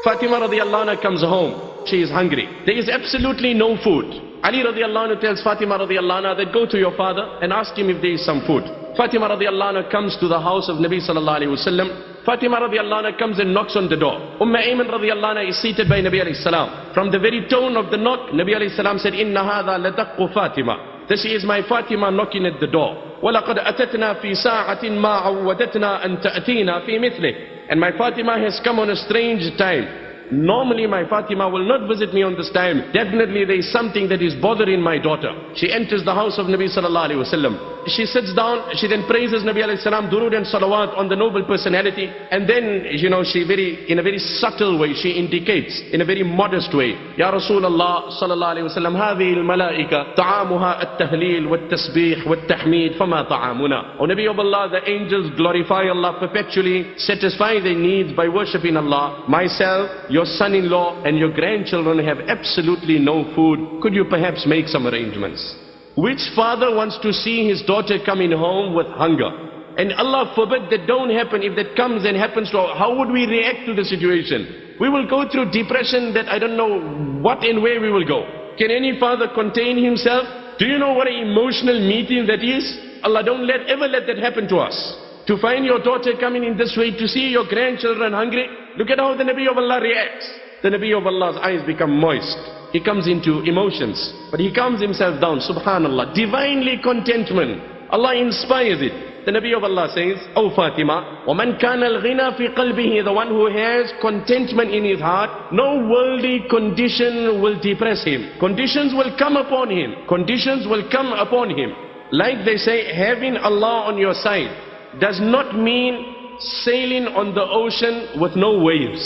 Fatima radiallahu anha comes home. She is hungry. There is absolutely no food. Ali radiallahu anhu tells Fatima radiallahu anha that go to your father and ask him if there is some food. Fatima radiallahu anha comes to the house of Nabi sallallahu alayhi wasallam. Fatima radiallahu anha comes and knocks on the door. Ayman radiallahu anha is seated by Nabi alayhi salam. From the very tone of the knock, Nabi alayhi salam said, Inna hadha ladaqqu Fatima. This is my Fatima knocking at the door. وَلَقَدْ أَتَتْنَا فِي سَاعَةٍ مَا عَوَّدَتْنَا أَن تَأْتِينَا فِي مِثْلِهِ. And my Fatima has come on a strange time. Normally my Fatima will not visit me on this time. Definitely there is something that is bothering my daughter. She enters the house of Nabi sallallahu alayhi wasallam. She sits down, she then praises Nabi alayhi salam, durood and salawat on the noble personality. And then, she in a very subtle way, she indicates, in a very modest way, Ya Rasulullah sallallahu alayhi wasallam, هذه الملائكة طعامها التهليل والتسبيح والتحميد فما طعامنا. O Nabi of Allah, the angels glorify Allah perpetually, satisfy their needs by worshipping Allah. Myself, your son-in-law and your grandchildren have absolutely no food. Could you perhaps make some arrangements? Which father wants to see his daughter coming home with hunger? And Allah forbid that don't happen. If that comes and happens to her, how would we react to the situation? We will go through depression that I don't know what and where we will go. Can any father contain himself? Do you know what an emotional meeting that is? Allah don't ever let that happen to us. To find your daughter coming in this way, to see your grandchildren hungry. Look at how the Nabi of Allah reacts. The Nabi of Allah's eyes become moist. He comes into emotions. But he calms himself down. Subhanallah. Divinely contentment. Allah inspires it. The Nabi of Allah says, O Fatima, وَمَنْ كَانَ الْغِنَى فِي قَلْبِهِ, the one who has contentment in his heart, no worldly condition will depress him. Conditions will come upon him. Conditions will come upon him. Like they say, having Allah on your side does not mean sailing on the ocean with no waves.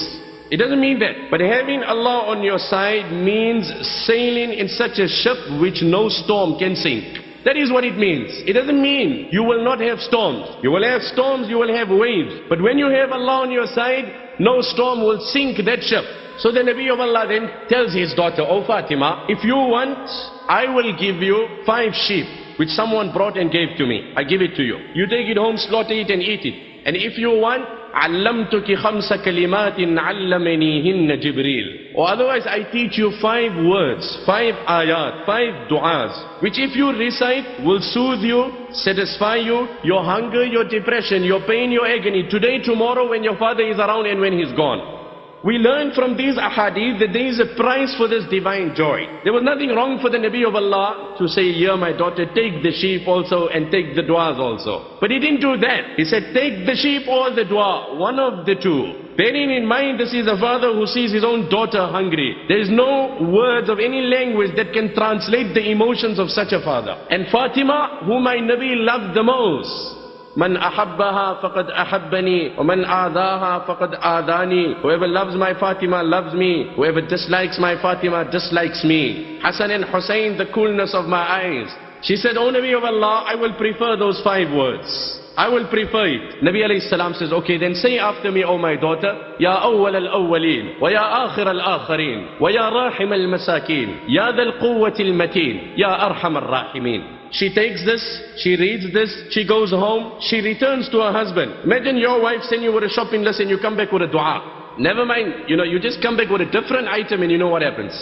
It doesn't mean that. But having Allah on your side means sailing in such a ship which no storm can sink. That is what it means. It doesn't mean you will not have storms. You will have storms, you will have waves. But when you have Allah on your side, no storm will sink that ship. So the Nabi of Allah then tells his daughter, O Fatima, if you want, I will give you 5 sheep which someone brought and gave to me. I give it to you. You take it home, slaughter it and eat it. And if you want, عَلَّمْتُكِ خَمْسَ كَلِمَاتٍ عَلَّمَنِيهِنَّ جِبْرِيلٌ. Or otherwise I teach you 5 words, 5 ayat, 5 du'as, which if you recite will soothe you, satisfy you, your hunger, your depression, your pain, your agony, today, tomorrow, when your father is around and when he's gone. We learn from these ahadith that there is a price for this divine joy. There was nothing wrong for the Nabi of Allah to say, here my daughter, take the sheep also and take the du'as also. But he didn't do that. He said, take the sheep or the du'a, one of the two. Bearing in mind, this is a father who sees his own daughter hungry. There is no words of any language that can translate the emotions of such a father. And Fatima, whom my Nabi loved the most, Man ahabbaha faqad ahabbani, wa man aadaha faqad aadani. Whoever loves my Fatima loves me. Whoever dislikes my Fatima dislikes me. Hassan and Hussein, the coolness of my eyes. She said, O Nabi of Allah, I will prefer those 5 words. I will prefer it. Nabi alayhi salam says, okay, then say after me, O my daughter, Ya awwal al-awwaleen, wa ya akhir al-akhirin, wa ya rahim al-masakin, ya dhal quwwati al-mateen, ya arham al-rahimin. She takes this, she reads this, she goes home, she returns to her husband. Imagine your wife send you with a shopping list and you come back with a dua. Never mind, you just come back with a different item and you know what happens.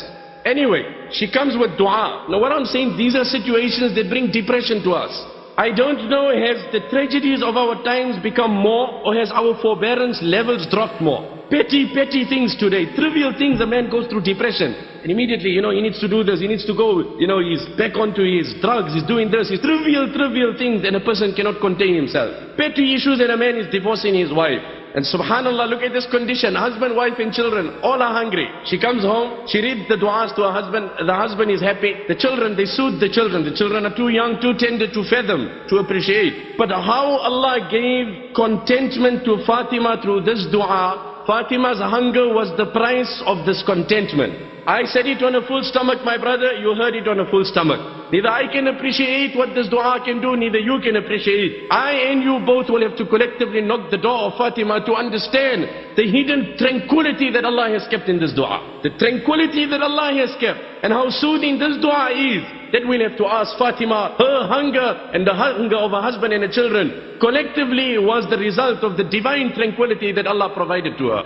Anyway, she comes with dua. Now what I'm saying, these are situations that bring depression to us. I don't know, has the tragedies of our times become more, or has our forbearance levels dropped more? Petty things today, trivial things, a man goes through depression. And immediately, he needs to do this, he needs to go, he's back onto his drugs, he's doing this, he's trivial things, and a person cannot contain himself. Petty issues, and a man is divorcing his wife. And subhanallah, look at this condition. Husband, wife and children, all are hungry. She comes home, she reads the du'as to her husband. The husband is happy. The children, they soothe the children. The children are too young, too tender to fathom, to appreciate. But how Allah gave contentment to Fatima through this du'a. Fatima's hunger was the price of this contentment. I said it on a full stomach, my brother, you heard it on a full stomach. Neither I can appreciate what this dua can do, neither you can appreciate. I and you both will have to collectively knock the door of Fatima to understand the hidden tranquility that Allah has kept in this dua. The tranquility that Allah has kept, and how soothing this dua is, that we'll have to ask Fatima. Her hunger and the hunger of her husband and her children collectively was the result of the divine tranquility that Allah provided to her.